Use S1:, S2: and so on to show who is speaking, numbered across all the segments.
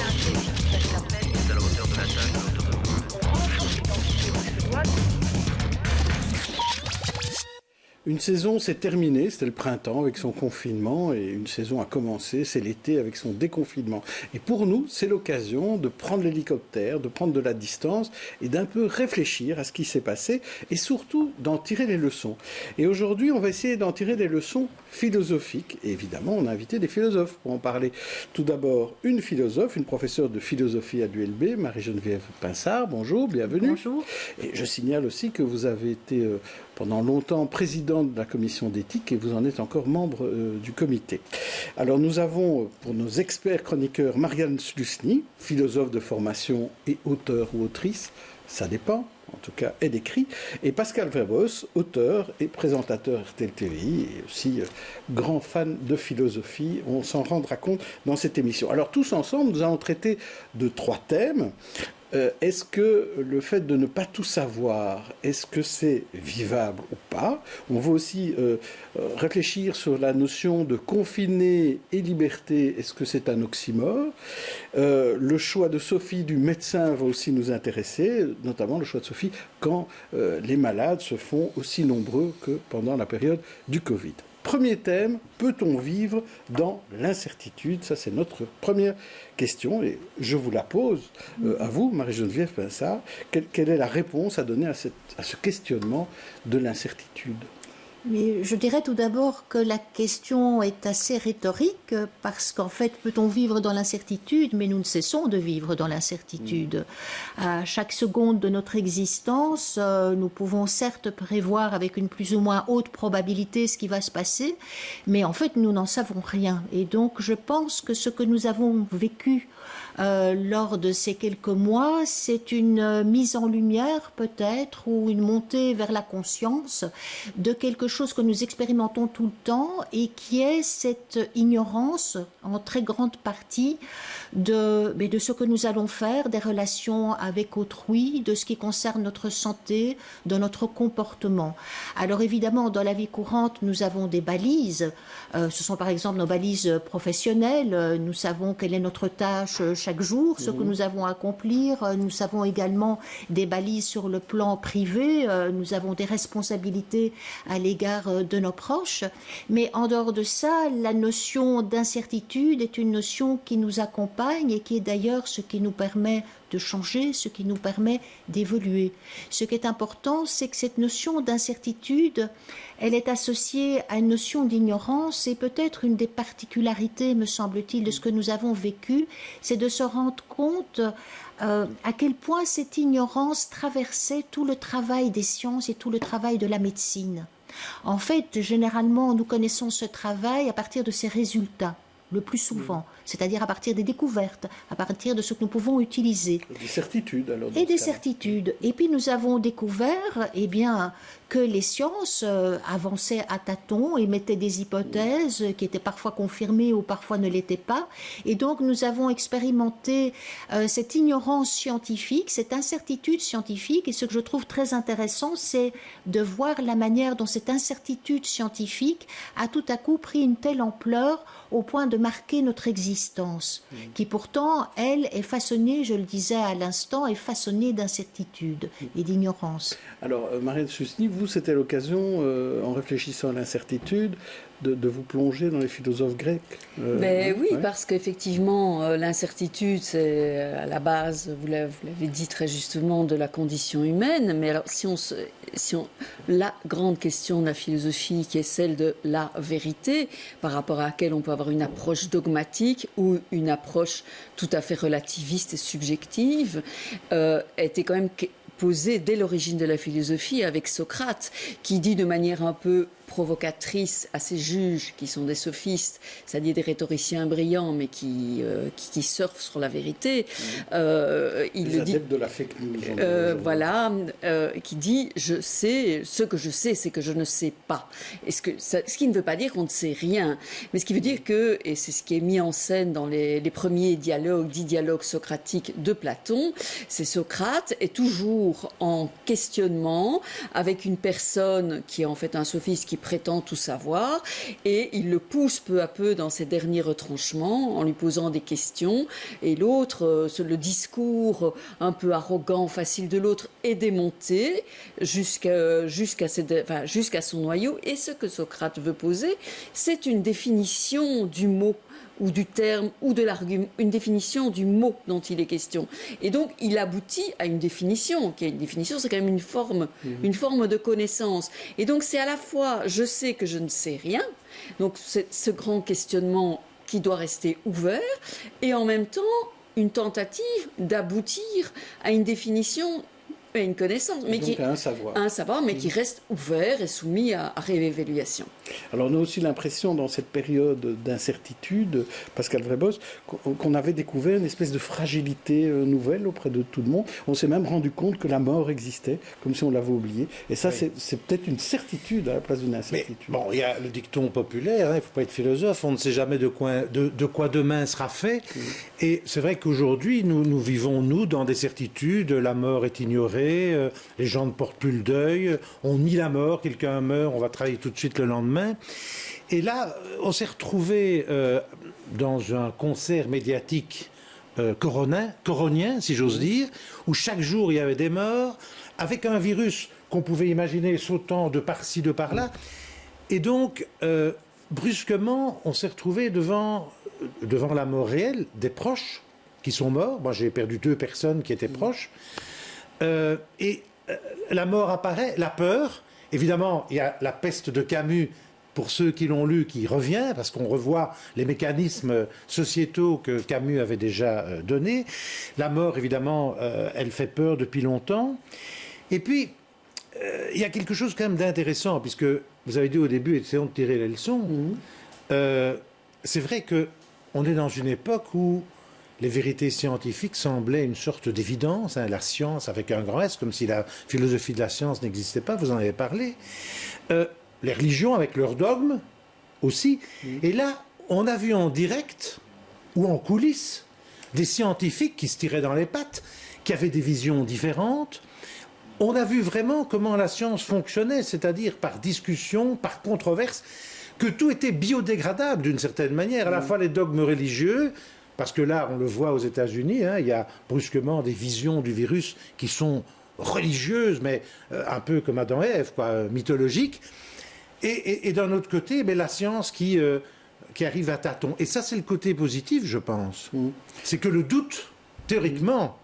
S1: à la hauteur de la table.
S2: Une saison s'est terminée, c'était le printemps avec son confinement, et une saison a commencé, c'est l'été avec son déconfinement. Et pour nous, c'est l'occasion de prendre l'hélicoptère, de prendre de la distance et d'un peu réfléchir à ce qui s'est passé et surtout d'en tirer les leçons. Et aujourd'hui, on va essayer d'en tirer des leçons philosophiques. Et évidemment, on a invité des philosophes pour en parler. Tout d'abord, une philosophe, une professeure de philosophie à l'ULB, Marie-Geneviève Pinsard. Bonjour, bienvenue.
S3: Bonjour.
S2: Et je signale aussi que vous avez été pendant longtemps présidente de la commission d'éthique et vous en êtes encore membre du comité. Alors nous avons pour nos experts chroniqueurs Marianne Slussny, philosophe de formation et auteur ou autrice, ça dépend, en tout cas elle écrit, et Pascal Verbos, auteur et présentateur RTL TVI et aussi grand fan de philosophie, on s'en rendra compte dans cette émission. Alors tous ensemble nous allons traiter de 3 thèmes. Est-ce que le fait de ne pas tout savoir, est-ce que c'est vivable ou pas? On va aussi réfléchir sur la notion de confiné et liberté, est-ce que c'est un oxymore? Le choix de Sophie du médecin va aussi nous intéresser, notamment le choix de Sophie quand les malades se font aussi nombreux que pendant la période du Covid. Premier thème, peut-on vivre dans l'incertitude? Ça, c'est notre première question et je vous la pose à vous, Marie-Geneviève Pinsard. Quelle est la réponse à donner à ce questionnement de l'incertitude?
S3: Mais je dirais tout d'abord que la question est assez rhétorique parce qu'en fait, peut-on vivre dans l'incertitude? Mais nous ne cessons de vivre dans l'incertitude. À chaque seconde de notre existence, nous pouvons certes prévoir avec une plus ou moins haute probabilité ce qui va se passer, mais en fait, nous n'en savons rien. Et donc, je pense que ce que nous avons vécu lors de ces quelques mois, c'est une mise en lumière peut-être ou une montée vers la conscience de quelque chose que nous expérimentons tout le temps et qui est cette ignorance en très grande partie de ce que nous allons faire, des relations avec autrui, de ce qui concerne notre santé, de notre comportement. Alors évidemment, dans la vie courante, nous avons des balises. Ce sont par exemple nos balises professionnelles. Nous savons quelle est notre tâche chaque jour, ce que nous avons à accomplir. Nous savons également des balises sur le plan privé. Nous avons des responsabilités à l'égard de nos proches. Mais en dehors de ça, la notion d'incertitude est une notion qui nous accompagne et qui est d'ailleurs ce qui nous permet de changer, ce qui nous permet d'évoluer. Ce qui est important, c'est que cette notion d'incertitude, elle est associée à une notion d'ignorance et peut-être une des particularités, me semble-t-il, de ce que nous avons vécu, c'est de se rendre compte à quel point cette ignorance traversait tout le travail des sciences et tout le travail de la médecine. En fait, généralement, nous connaissons ce travail à partir de ses résultats, le plus souvent, c'est-à-dire à partir des découvertes, à partir de ce que nous pouvons utiliser.
S2: Des certitudes, alors.
S3: Et des certitudes. Et puis nous avons découvert, que les sciences avançaient à tâtons, émettaient des hypothèses qui étaient parfois confirmées ou parfois ne l'étaient pas. Et donc nous avons expérimenté cette ignorance scientifique, cette incertitude scientifique. Et ce que je trouve très intéressant, c'est de voir la manière dont cette incertitude scientifique a tout à coup pris une telle ampleur au point de marquer notre existence, qui pourtant, elle, est façonnée, je le disais à l'instant, est façonnée d'incertitude et d'ignorance.
S2: Alors, Marianne Slussny, vous, c'était l'occasion, en réfléchissant à l'incertitude, de vous plonger dans les philosophes grecs.
S4: Oui, parce qu'effectivement, l'incertitude, c'est à la base, vous l'avez dit très justement, de la condition humaine. Mais alors, la grande question de la philosophie, qui est celle de la vérité, par rapport à laquelle on peut avoir une approche dogmatique ou une approche tout à fait relativiste et subjective, était quand même posée dès l'origine de la philosophie avec Socrate, qui dit de manière un peu provocatrice à ces juges qui sont des sophistes, c'est-à-dire des rhétoriciens brillants, mais qui surfent sur la vérité.
S2: Il le dit de la fake news.
S4: Qui dit je sais, ce que je sais, c'est que je ne sais pas. Ce qui ne veut pas dire qu'on ne sait rien, mais ce qui veut dire que, et c'est ce qui est mis en scène dans les premiers dialogues, 10 dialogues socratiques de Platon, c'est Socrate est toujours en questionnement avec une personne qui est en fait un sophiste qui prétend tout savoir, et il le pousse peu à peu dans ses derniers retranchements en lui posant des questions, et l'autre, le discours un peu arrogant, facile de l'autre est démonté jusqu'à son noyau. Et ce que Socrate veut poser, c'est une définition du mot ou du terme ou de l'argument, une définition du mot dont il est question. Et donc, il aboutit à une définition, qui est une définition, c'est quand même une forme de connaissance. Et donc, c'est à la fois, je sais que je ne sais rien, donc c'est ce grand questionnement qui doit rester ouvert, et en même temps, une tentative d'aboutir à une définition, à une connaissance, mais
S2: donc à un savoir,
S4: mais qui reste ouvert et soumis à réévaluation.
S2: Alors on a aussi l'impression dans cette période d'incertitude, Pascal Vrébos, qu'on avait découvert une espèce de fragilité nouvelle auprès de tout le monde. On s'est même rendu compte que la mort existait, comme si on l'avait oublié. Et ça, oui, c'est peut-être une certitude à la place d'une incertitude.
S5: Mais bon, il y a le dicton populaire, il ne faut pas être philosophe, on ne sait jamais de quoi demain sera fait. Oui. Et c'est vrai qu'aujourd'hui, nous vivons, dans des certitudes. La mort est ignorée. Les gens ne portent plus le deuil, on nie la mort, quelqu'un meurt, on va travailler tout de suite le lendemain. Et là, on s'est retrouvé dans un concert médiatique coronien, si j'ose dire, où chaque jour il y avait des morts, avec un virus qu'on pouvait imaginer sautant de par-ci, de par-là. Et donc, brusquement, on s'est retrouvé devant la mort réelle des proches qui sont morts. Moi, j'ai perdu 2 personnes qui étaient proches. La mort apparaît, la peur. Évidemment, il y a la peste de Camus, pour ceux qui l'ont lu, qui revient, parce qu'on revoit les mécanismes sociétaux que Camus avait déjà donnés. La mort, évidemment, elle fait peur depuis longtemps. Et puis, il y a quelque chose quand même d'intéressant, puisque vous avez dit au début, essayons de tirer les leçons. C'est vrai qu'on est dans une époque où les vérités scientifiques semblaient une sorte d'évidence, la science avec un grand S, comme si la philosophie de la science n'existait pas, vous en avez parlé. Les religions avec leurs dogmes aussi. Et là, on a vu en direct ou en coulisses des scientifiques qui se tiraient dans les pattes, qui avaient des visions différentes. On a vu vraiment comment la science fonctionnait, c'est-à-dire par discussion, par controverse, que tout était biodégradable d'une certaine manière, à la fois les dogmes religieux. Parce que là, on le voit aux États-Unis, il y a brusquement des visions du virus qui sont religieuses, mais un peu comme Adam et Ève, mythologiques. Et d'un autre côté, la science qui arrive à tâtons. Et ça, c'est le côté positif, je pense. C'est que le doute, théoriquement,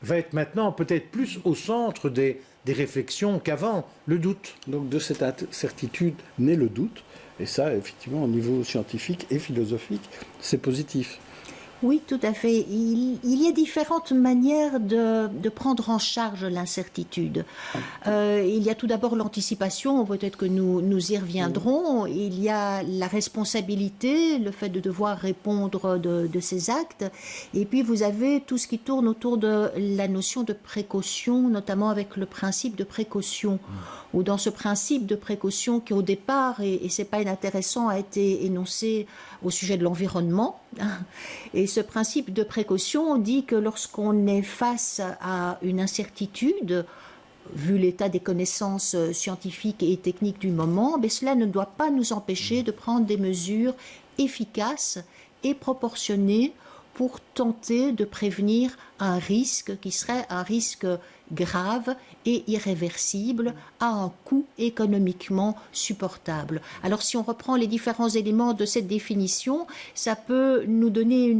S5: va être maintenant peut-être plus au centre des réflexions qu'avant, le doute.
S2: Donc de cette incertitude naît le doute. Et ça, effectivement, au niveau scientifique et philosophique, c'est positif.
S3: Oui, tout à fait. Il y a différentes manières de prendre en charge l'incertitude. Il y a tout d'abord l'anticipation, peut-être que nous y reviendrons. Il y a la responsabilité, le fait de devoir répondre de ses actes. Et puis vous avez tout ce qui tourne autour de la notion de précaution, notamment avec le principe de précaution. Ou dans ce principe de précaution qui au départ, et c'est pas inintéressant, a été énoncé au sujet de l'environnement. Et ce principe de précaution dit que lorsqu'on est face à une incertitude, vu l'état des connaissances scientifiques et techniques du moment, cela ne doit pas nous empêcher de prendre des mesures efficaces et proportionnées pour tenter de prévenir un risque qui serait un risque grave et irréversible à un coût économiquement supportable. Alors si on reprend les différents éléments de cette définition, ça peut nous donner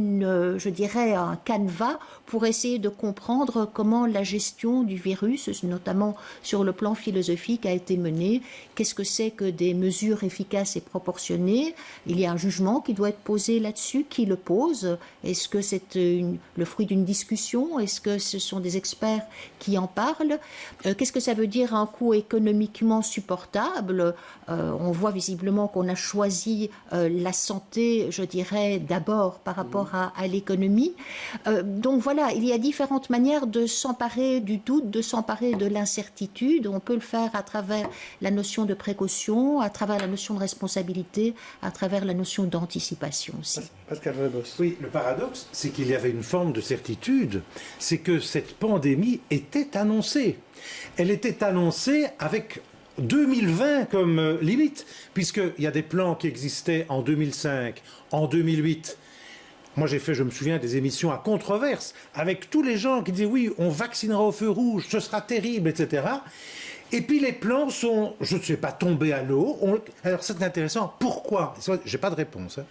S3: je dirais, un canevas pour essayer de comprendre comment la gestion du virus, notamment sur le plan philosophique, a été menée. Qu'est-ce que c'est que des mesures efficaces et proportionnées? Il y a un jugement qui doit être posé là-dessus. Qui le pose? Est-ce que c'est le fruit d'une discussion? Est-ce que ce sont des experts qui en parlent? Qu'est-ce que ça veut dire un coût économiquement supportable? On voit visiblement qu'on a choisi la santé, je dirais, d'abord par rapport à l'économie. Donc voilà, il y a différentes manières de s'emparer du doute, de s'emparer de l'incertitude. On peut le faire à travers la notion de précaution, à travers la notion de responsabilité, à travers la notion d'anticipation aussi.
S2: Pascal Vrébos.
S5: Oui, le paradoxe, c'est qu'il y avait une forme de certitude, c'est que cette pandémie était annoncée. Elle était annoncée avec 2020 comme limite, puisqu'il y a des plans qui existaient en 2005, en 2008. Moi, je me souviens des émissions à controverse, avec tous les gens qui disaient oui, on vaccinera au feu rouge, ce sera terrible, etc. Et puis les plans sont, je ne sais pas, tombés à l'eau. Alors c'est intéressant. Pourquoi? J'ai pas de réponse. Hein.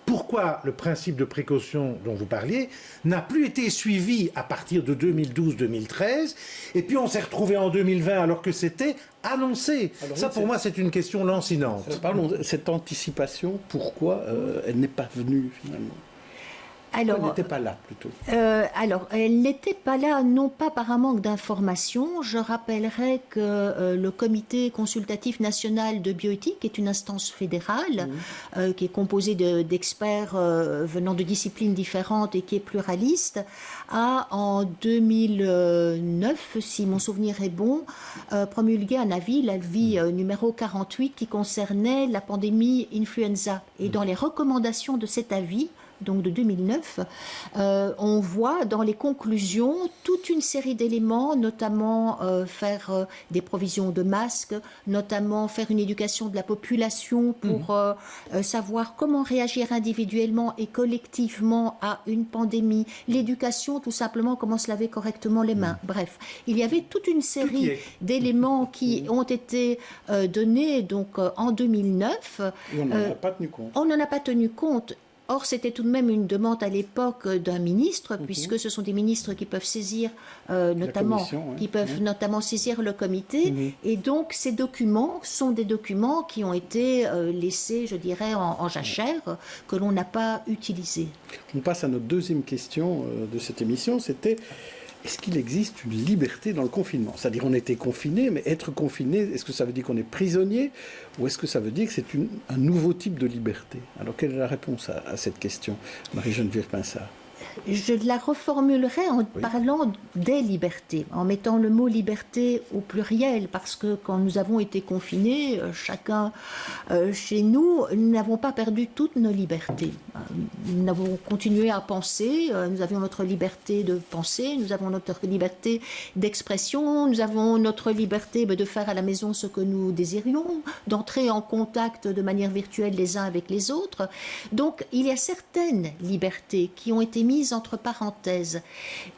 S5: Pourquoi le principe de précaution dont vous parliez n'a plus été suivi à partir de 2012-2013 et puis on s'est retrouvé en 2020 alors que c'était annoncé. Alors, ça pour moi c'est une question lancinante.
S2: Parlons de cette anticipation, pourquoi elle n'est pas venue finalement? Alors, elle n'était pas là, plutôt.
S3: Alors, elle n'était pas là, non pas par un manque d'information. Je rappellerai que le Comité consultatif national de bioéthique est une instance fédérale qui est composée d'experts venant de disciplines différentes et qui est pluraliste, a en 2009, si mon souvenir est bon, promulgué un avis, l'avis numéro 48, qui concernait la pandémie influenza. Et dans les recommandations de cet avis, donc de 2009, on voit dans les conclusions toute une série d'éléments, notamment faire des provisions de masques, notamment faire une éducation de la population pour savoir comment réagir individuellement et collectivement à une pandémie, l'éducation tout simplement, comment se laver correctement les mains. Bref, il y avait toute une série d'éléments qui ont été donnés donc, en 2009.
S2: Et on n'en a pas tenu compte.
S3: On n'en a pas tenu compte. Or, c'était tout de même une demande à l'époque d'un ministre, puisque ce sont des ministres qui peuvent saisir notamment saisir le comité. Et donc, ces documents sont des documents qui ont été laissés, je dirais, en jachère, que l'on n'a pas utilisés.
S2: On passe à notre deuxième question de cette émission, c'était: est-ce qu'il existe une liberté dans le confinement? C'est-à-dire, on était confiné, mais être confiné, est-ce que ça veut dire qu'on est prisonnier ou est-ce que ça veut dire que c'est un nouveau type de liberté? Alors, quelle est la réponse à cette question, Marie-Geneviève Pinsard?
S3: Je la reformulerai en parlant des libertés, en mettant le mot liberté au pluriel, parce que quand nous avons été confinés, chacun chez nous, nous n'avons pas perdu toutes nos libertés. Nous avons continué à penser, nous avions notre liberté de penser, nous avons notre liberté d'expression, nous avons notre liberté de faire à la maison ce que nous désirions, d'entrer en contact de manière virtuelle les uns avec les autres. Donc il y a certaines libertés qui ont été mises entre parenthèses.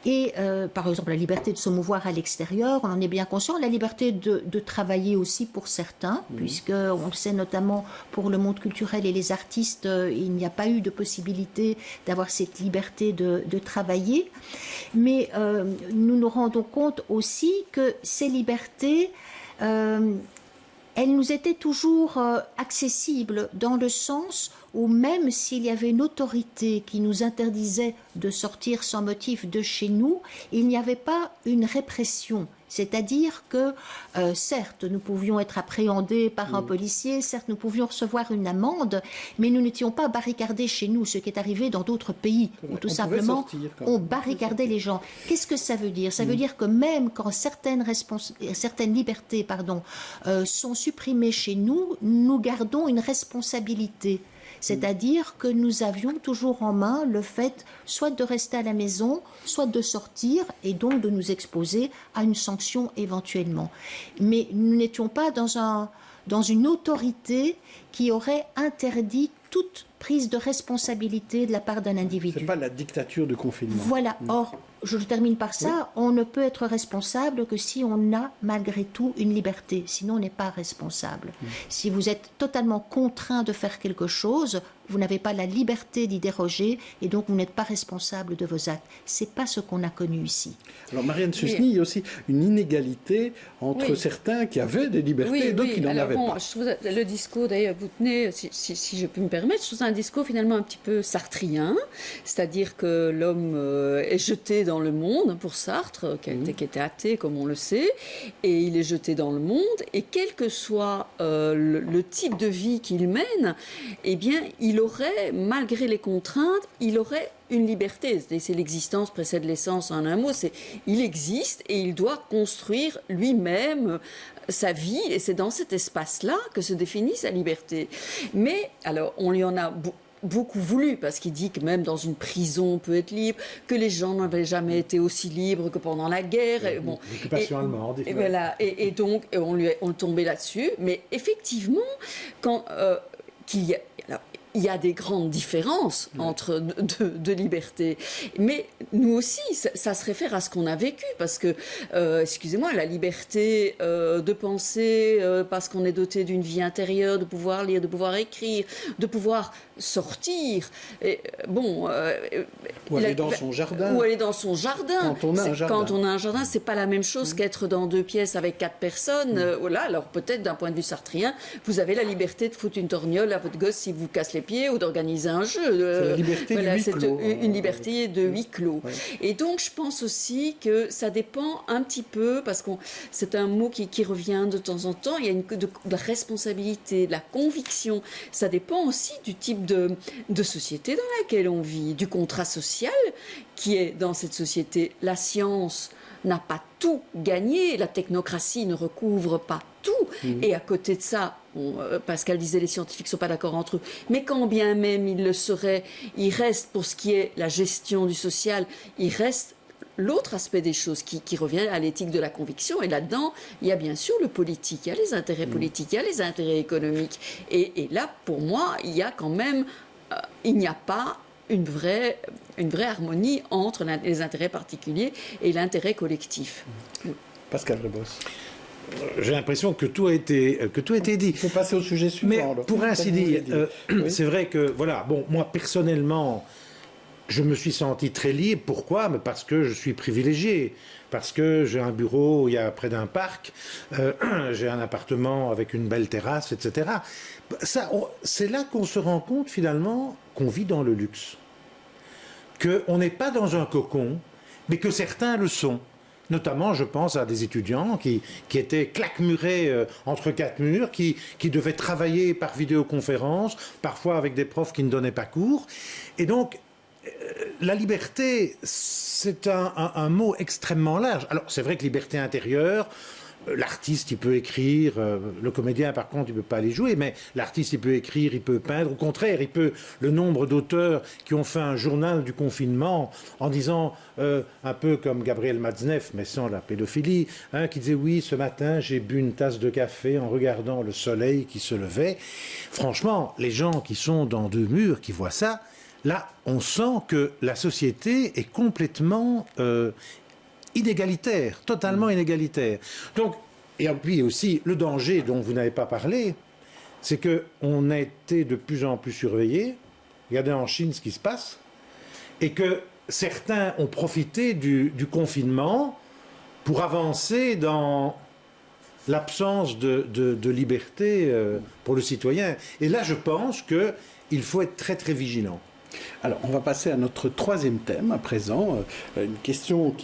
S3: Et par exemple, la liberté de se mouvoir à l'extérieur, on en est bien conscient, la liberté de travailler aussi pour certains, puisque on le sait notamment pour le monde culturel et les artistes, il n'y a pas eu de possibilité d'avoir cette liberté de travailler. Mais nous nous rendons compte aussi que ces libertés, elles nous étaient toujours accessibles dans le sens où même s'il y avait une autorité qui nous interdisait de sortir sans motif de chez nous, il n'y avait pas une répression. C'est-à-dire que, certes, nous pouvions être appréhendés par un policier, certes, nous pouvions recevoir une amende, mais nous n'étions pas barricadés chez nous, ce qui est arrivé dans d'autres pays, où tout simplement, on barricadait les gens. Qu'est-ce que ça veut dire? Ça veut dire que même quand certaines libertés sont supprimées chez nous, nous gardons une responsabilité. C'est-à-dire que nous avions toujours en main le fait soit de rester à la maison, soit de sortir et donc de nous exposer à une sanction éventuellement. Mais nous n'étions pas dans une autorité qui aurait interdit toute prise de responsabilité de la part d'un individu.
S2: Ce n'est pas la dictature de confinement.
S3: Voilà. Or, je termine par ça, on ne peut être responsable que si on a malgré tout une liberté, sinon on n'est pas responsable. Si vous êtes totalement contraint de faire quelque chose, vous n'avez pas la liberté d'y déroger et donc vous n'êtes pas responsable de vos actes. C'est pas ce qu'on a connu ici.
S2: Alors Marianne Susny, il y a aussi une inégalité entre certains qui avaient des libertés et d'autres qui n'en avaient pas.
S4: Je trouve le discours d'ailleurs vous tenez, si je peux me permettre, je trouve un discours finalement un petit peu sartrien, c'est-à-dire que l'homme est jeté dans le monde, pour Sartre, qui était athée comme on le sait, et il est jeté dans le monde, et quel que soit le type de vie qu'il mène, eh bien, il aurait, malgré les contraintes, il aurait une liberté. C'est l'existence précède l'essence en un mot. Il existe et il doit construire lui-même sa vie, et c'est dans cet espace-là que se définit sa liberté. Mais, alors, on lui en a beaucoup voulu, parce qu'il dit que même dans une prison on peut être libre, que les gens n'avaient jamais été aussi libres que pendant la guerre. Et bon,
S5: l'occupation allemande.
S4: Et voilà, et donc on tombait là-dessus. Mais effectivement, il y a des grandes différences entre de liberté. Mais nous aussi, ça se réfère à ce qu'on a vécu. Parce que, excusez-moi, la liberté de penser, parce qu'on est doté d'une vie intérieure, de pouvoir lire, de pouvoir écrire, de pouvoir sortir. Et, bon,
S2: ou aller dans son jardin.
S4: Ou aller dans son jardin.
S2: Quand on a un jardin.
S4: Quand on a un jardin, c'est pas la même chose qu'être dans 2 pièces avec 4 personnes. Voilà, alors peut-être d'un point de vue sartrien, vous avez la liberté de foutre une torgnole à votre gosse si vous casse les pieds ou d'organiser un jeu.
S2: C'est la liberté de huis clos.
S4: Une liberté de huis clos. Ouais. Et donc, je pense aussi que ça dépend un petit peu, parce que c'est un mot qui revient de temps en temps, il y a de responsabilité, de la conviction. Ça dépend aussi du type de société dans laquelle on vit, du contrat social qui est dans cette société. La science n'a pas tout gagné, la technocratie ne recouvre pas tout. Et à côté de ça, Pascal disait les scientifiques ne sont pas d'accord entre eux, mais quand bien même ils le seraient, il reste, pour ce qui est la gestion du social, il reste l'autre aspect des choses qui revient à l'éthique de la conviction. Et là-dedans, il y a bien sûr le politique, il y a les intérêts politiques, il y a les intérêts économiques. Et là, pour moi, il y a quand même, il n'y a pas une vraie harmonie entre les intérêts particuliers et l'intérêt collectif.
S2: Pascal Rebos.
S5: J'ai l'impression que tout a été dit.
S2: Il faut passer au sujet suivant.
S5: Mais pour ainsi dire, oui. C'est vrai que, voilà, bon, moi personnellement, je me suis senti très libre. Pourquoi ? Mais parce que je suis privilégié. Parce que j'ai un bureau, il y a près d'un parc, j'ai un appartement avec une belle terrasse, etc. C'est là qu'on se rend compte finalement qu'on vit dans le luxe. Qu'on n'est pas dans un cocon, mais que certains le sont. Notamment, je pense à des étudiants qui étaient claquemurés entre 4 murs, qui devaient travailler par vidéoconférence, parfois avec des profs qui ne donnaient pas cours. Et donc, la liberté, c'est un mot extrêmement large. Alors, c'est vrai que liberté intérieure, l'artiste, il peut écrire, le comédien, par contre, il ne peut pas aller jouer, mais l'artiste, il peut écrire, il peut peindre. Au contraire, le nombre d'auteurs qui ont fait un journal du confinement en disant, un peu comme Gabriel Matzneff, mais sans la pédophilie, qui disait, oui, ce matin, j'ai bu une tasse de café en regardant le soleil qui se levait. Franchement, les gens qui sont dans 2 murs, qui voient ça, là, on sent que la société est complètement inégalitaire, totalement inégalitaire. Donc, et puis aussi, le danger dont vous n'avez pas parlé, c'est qu'on a été de plus en plus surveillés. Regardez en Chine ce qui se passe. Et que certains ont profité du confinement pour avancer dans l'absence de liberté pour le citoyen. Et là, je pense qu'il faut être très, très vigilant.
S2: Alors, on va passer à notre 3e thème à présent, une question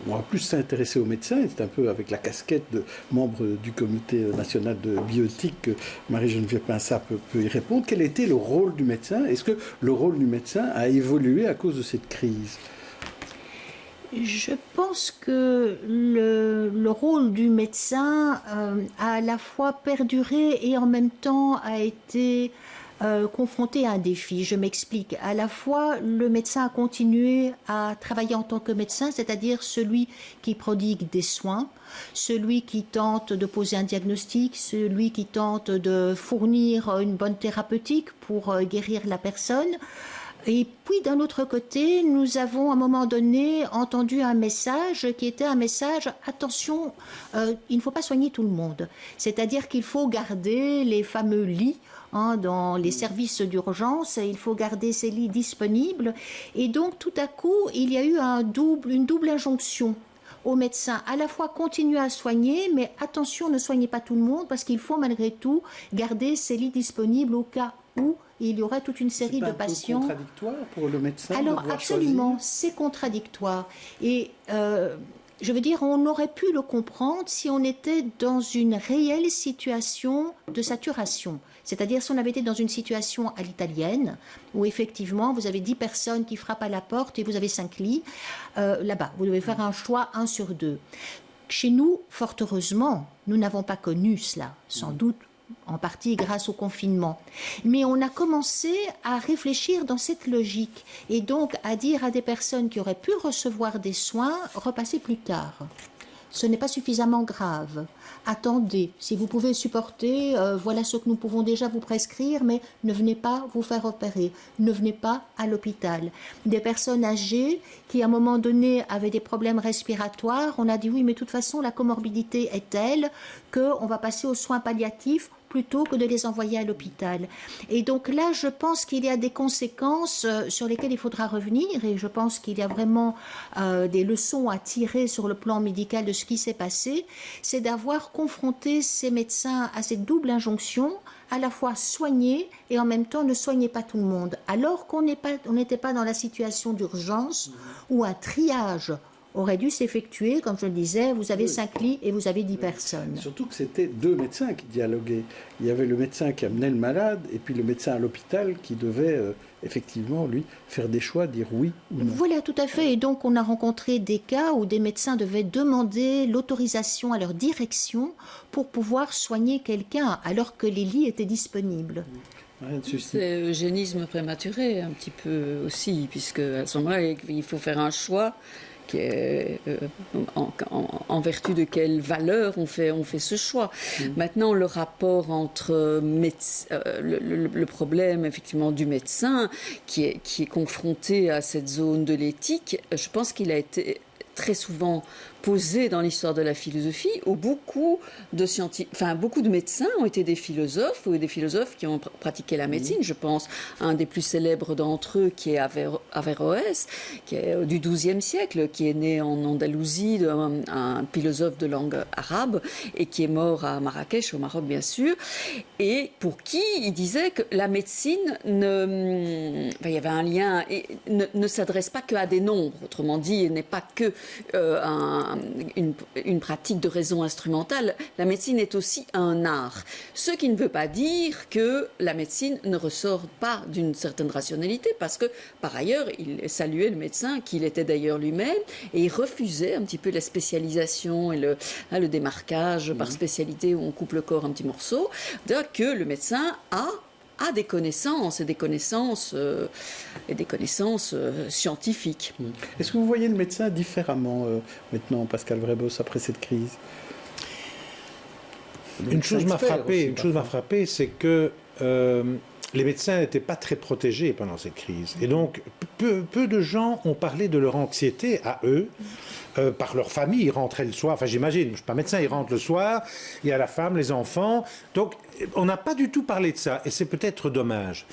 S2: on va plus s'intéresser aux médecins, et c'est un peu avec la casquette de membre du comité national de bioéthique que Marie-Geneviève Pinsat peut y répondre. Quel était le rôle du médecin ? Est-ce que le rôle du médecin a évolué à cause de cette crise ?
S3: Je pense que le rôle du médecin a à la fois perduré et en même temps a été confronté à un défi. Je m'explique. À la fois, le médecin a continué à travailler en tant que médecin, c'est-à-dire celui qui prodigue des soins, celui qui tente de poser un diagnostic, celui qui tente de fournir une bonne thérapeutique pour guérir la personne. Et puis, d'un autre côté, nous avons à un moment donné entendu un message qui était un message « Attention, il ne faut pas soigner tout le monde ». C'est-à-dire qu'il faut garder les fameux lits dans les services d'urgence, il faut garder ces lits disponibles. Et donc, tout à coup, il y a eu une double injonction aux médecins, à la fois continuer à soigner, mais attention, ne soignez pas tout le monde, parce qu'il faut malgré tout garder ces lits disponibles au cas où il y aurait toute une série de patients.
S2: C'est contradictoire pour le médecin?
S3: Alors absolument, c'est contradictoire. Et je veux dire, on aurait pu le comprendre si on était dans une réelle situation de saturation. C'est-à-dire si on avait été dans une situation à l'italienne, où effectivement vous avez 10 personnes qui frappent à la porte et vous avez 5 lits, là-bas, vous devez faire un choix 1 sur 2. Chez nous, fort heureusement, nous n'avons pas connu cela. Sans doute en partie grâce au confinement. Mais on a commencé à réfléchir dans cette logique et donc à dire à des personnes qui auraient pu recevoir des soins, repassez plus tard. Ce n'est pas suffisamment grave. Attendez, si vous pouvez supporter, voilà ce que nous pouvons déjà vous prescrire, mais ne venez pas vous faire opérer, ne venez pas à l'hôpital. Des personnes âgées qui, à un moment donné, avaient des problèmes respiratoires, on a dit oui, mais de toute façon, la comorbidité est telle qu'on va passer aux soins palliatifs plutôt que de les envoyer à l'hôpital. Et donc là, je pense qu'il y a des conséquences sur lesquelles il faudra revenir et je pense qu'il y a vraiment des leçons à tirer sur le plan médical de ce qui s'est passé. C'est d'avoir confronté ces médecins à cette double injonction, à la fois soigner et en même temps ne soigner pas tout le monde. Alors qu'on n'était pas dans la situation d'urgence où un triage aurait dû s'effectuer, comme je le disais, vous avez 5 lits et vous avez 10 personnes.
S2: Surtout que c'était 2 médecins qui dialoguaient. Il y avait le médecin qui amenait le malade et puis le médecin à l'hôpital qui devait effectivement, lui, faire des choix, dire oui ou non.
S3: Voilà, tout à fait. Et donc, on a rencontré des cas où des médecins devaient demander l'autorisation à leur direction pour pouvoir soigner quelqu'un alors que les lits étaient disponibles.
S4: C'est eugénisme prématuré un petit peu aussi, puisque à ce moment-là, il faut faire un choix qui est, en vertu de quelle valeur on fait ce choix. Maintenant, le rapport entre le problème effectivement du médecin qui est confronté à cette zone de l'éthique, je pense qu'il a été très souvent posé dans l'histoire de la philosophie, où beaucoup de médecins ont été des philosophes, ou des philosophes qui ont pratiqué la médecine. Je pense à un des plus célèbres d'entre eux, qui est Averroès, qui est du XIIe siècle, qui est né en Andalousie, un philosophe de langue arabe, et qui est mort à Marrakech, au Maroc bien sûr, et pour qui il disait que la médecine il y avait un lien, et ne s'adresse pas qu'à des nombres, autrement dit, n'est pas que une pratique de raison instrumentale. La médecine est aussi un art. Ce qui ne veut pas dire que la médecine ne ressort pas d'une certaine rationalité, parce que, par ailleurs, il saluait le médecin, qu'il était d'ailleurs lui-même, et il refusait un petit peu la spécialisation et le démarquage par spécialité où on coupe le corps en petits morceaux, que le médecin a des connaissances scientifiques.
S2: Est-ce que vous voyez le médecin différemment maintenant, Pascal Vrebos, après cette crise?
S5: Une chose m'a frappé, c'est que les médecins n'étaient pas très protégés pendant cette crise. Et donc, peu de gens ont parlé de leur anxiété à eux. Par leur famille, ils rentraient le soir. Enfin, j'imagine, je ne suis pas médecin, ils rentrent le soir, il y a la femme, les enfants. Donc, on n'a pas du tout parlé de ça, et c'est peut-être dommage.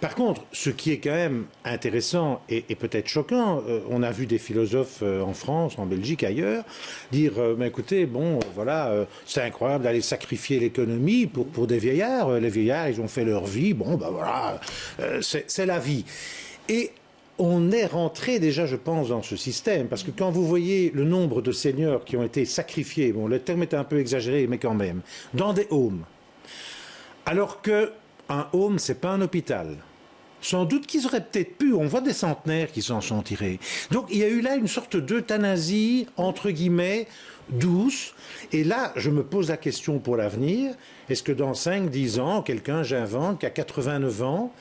S5: Par contre, ce qui est quand même intéressant et peut-être choquant, on a vu des philosophes en France, en Belgique, ailleurs, dire mais écoutez, bon, voilà, c'est incroyable d'aller sacrifier l'économie pour des vieillards. Les vieillards, ils ont fait leur vie, bon, ben voilà, c'est la vie. Et on est rentré déjà, je pense, dans ce système, parce que quand vous voyez le nombre de seniors qui ont été sacrifiés, bon, le terme est un peu exagéré, mais quand même, dans des homes, alors qu'un home, c'est pas un hôpital. Sans doute qu'ils auraient peut-être pu, on voit des centenaires qui s'en sont tirés. Donc il y a eu là une sorte d'euthanasie, entre guillemets, douce. Et là, je me pose la question pour l'avenir, est-ce que dans 5-10 ans, quelqu'un, j'invente, qui a 89 ans,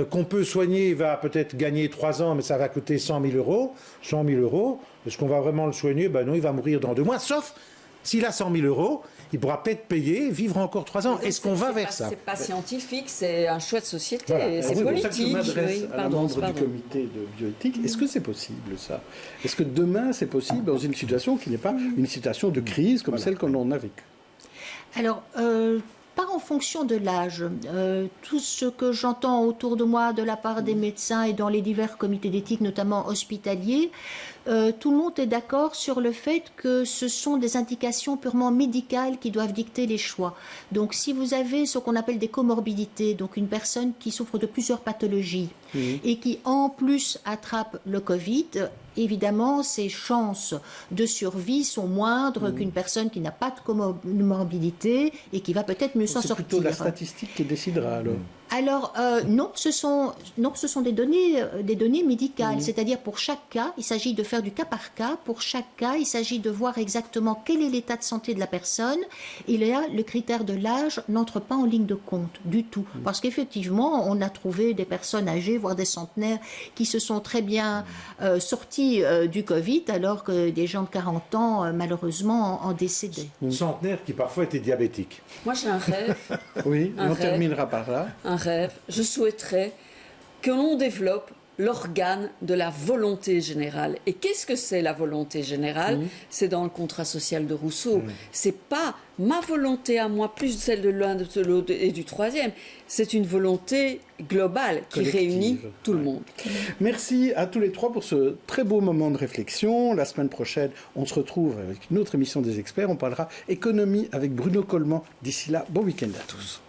S5: qu'on peut soigner, il va peut-être gagner 3 ans, mais ça va coûter 100 000 euros. 100 000 euros, est-ce qu'on va vraiment le soigner? Ben non, il va mourir dans 2 mois, sauf s'il a 100 000 euros, il pourra peut-être payer, vivre encore 3 ans. Est-ce qu'on va vers ça?
S4: C'est pas scientifique, c'est un choix de société,
S2: voilà.
S4: c'est politique.
S2: C'est pour ça que je m'adresse à la membre du comité de bioéthique. Est-ce que c'est possible, ça? Est-ce que demain, c'est possible dans une situation qui n'est pas une situation de crise comme celle que l'on a vécue?
S3: Alors, pas en fonction de l'âge. Tout ce que j'entends autour de moi de la part des médecins et dans les divers comités d'éthique, notamment hospitaliers, tout le monde est d'accord sur le fait que ce sont des indications purement médicales qui doivent dicter les choix. Donc si vous avez ce qu'on appelle des comorbidités, donc une personne qui souffre de plusieurs pathologies et qui en plus attrape le Covid, évidemment, ses chances de survie sont moindres qu'une personne qui n'a pas de comorbidité et qui va peut-être mieux s'en sortir.
S2: C'est plutôt la statistique qui décidera alors.
S3: Alors non, ce sont des données médicales, c'est-à-dire pour chaque cas, il s'agit de faire du cas par cas. Pour chaque cas, il s'agit de voir exactement quel est l'état de santé de la personne. Et là, le critère de l'âge n'entre pas en ligne de compte du tout, parce qu'effectivement, on a trouvé des personnes âgées, voire des centenaires, qui se sont très bien sortis du Covid, alors que des gens de 40 ans, malheureusement, en décédaient.
S5: Centenaires qui parfois étaient diabétiques.
S4: Moi, j'ai un rêve.
S2: Oui,
S4: Un
S2: on
S4: rêve.
S2: terminera par là.
S4: Un rêve. Je souhaiterais que l'on développe l'organe de la volonté générale. Et qu'est-ce que c'est la volonté générale? C'est dans le contrat social de Rousseau. C'est pas ma volonté à moi plus celle de l'un de l'autre et du troisième. C'est une volonté globale qui
S2: Collective.
S4: réunit tout le monde.
S2: Merci à tous les trois pour ce très beau moment de réflexion. La semaine prochaine, on se retrouve avec une autre émission des experts. On parlera économie avec Bruno Coleman. D'ici là, bon week-end à tous.